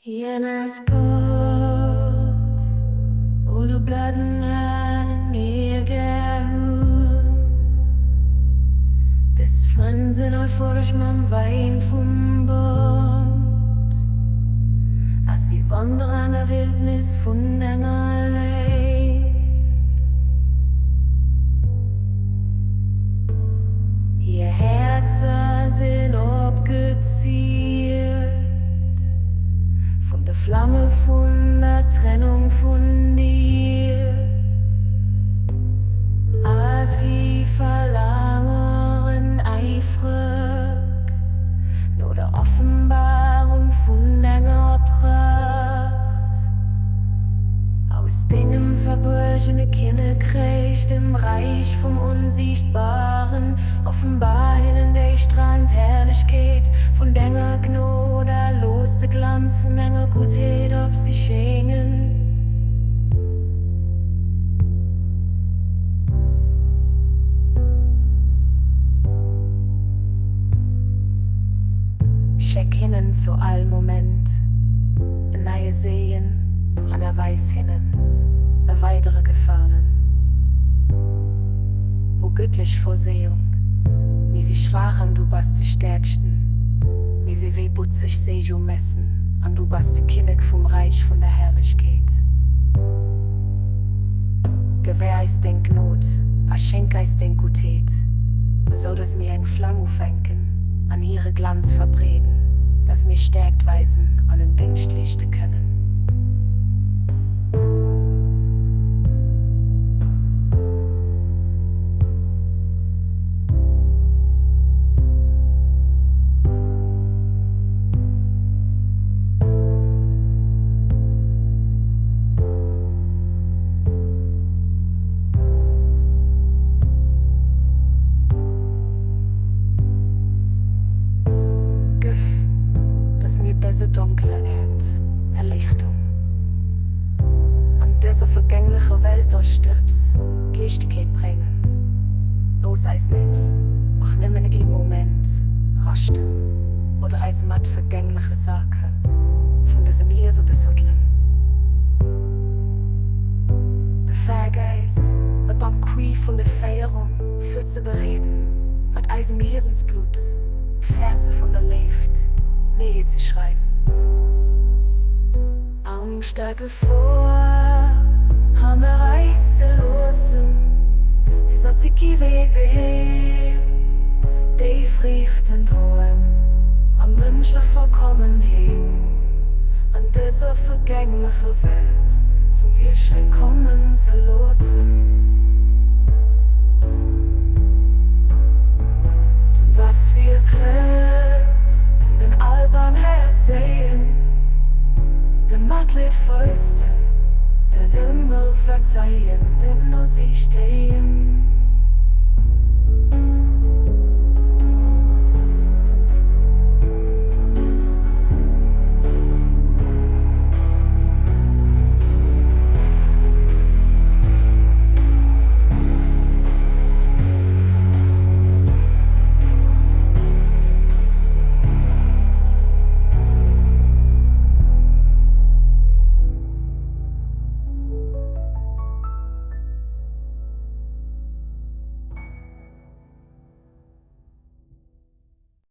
Hiernes pot Ulu bladen mir gehun Des Frensen euphorisch mam Wein vom Bund Als sie wandern an der Wildnis von enger Leid Ihr Herzen sind abgeziert von der Flamme von der Trennung von dir. Auf die Verlangen eifrig, nur der Offenbarung von länger Pracht. Aus Dingen verborgene Kinne kriegt im Reich vom Unsichtbaren, offenbar in der Strand Herrlichkeit von denger Gnade, los der Glanz von enger Gutheit, ob sie schenken. Check hinnen zu all Moment, ein neue Sehen, an der Weiß hinnen, eine weitere Gefahren. O göttlich Vorsehung, wie sie schwachen, du bist die Stärksten. Wie sie wehbutzig seh messen, an du bist die Kinnig vom Reich von der Herrlichkeit. Gewähr ist den Gnot, a Schenk ist den Gutheit, so dass mir ein Flamme fänken, an ihre Glanz verbreden, dass mir stärkt weisen, an den Dienst lichte können. Diese dunkle Erd, Erlichtung. An dieser vergängliche Welt durchstirbst, Geistigkeit bringen. Los eis nicht, auch nimmen im Moment, rasten. Oder eis matt vergängliche Sache, von diesem Leben besuddeln. Befähige beim Kui von der Feierung, für zu bereden, mit eisem Lebensblut, Verse von der Luft. Nähe zu schreiben. Angst vor, haben Reis zu losen, es hat sich gewählt, die frieften Träume, am Wünsche Vollkommenheit, an dieser vergänglichen Welt, zum Wirschein kommen zu losen. Du was wirklich den albern Herz sehen, den Matlet Fäusten, den immer verzeihen, den nur sie stehen.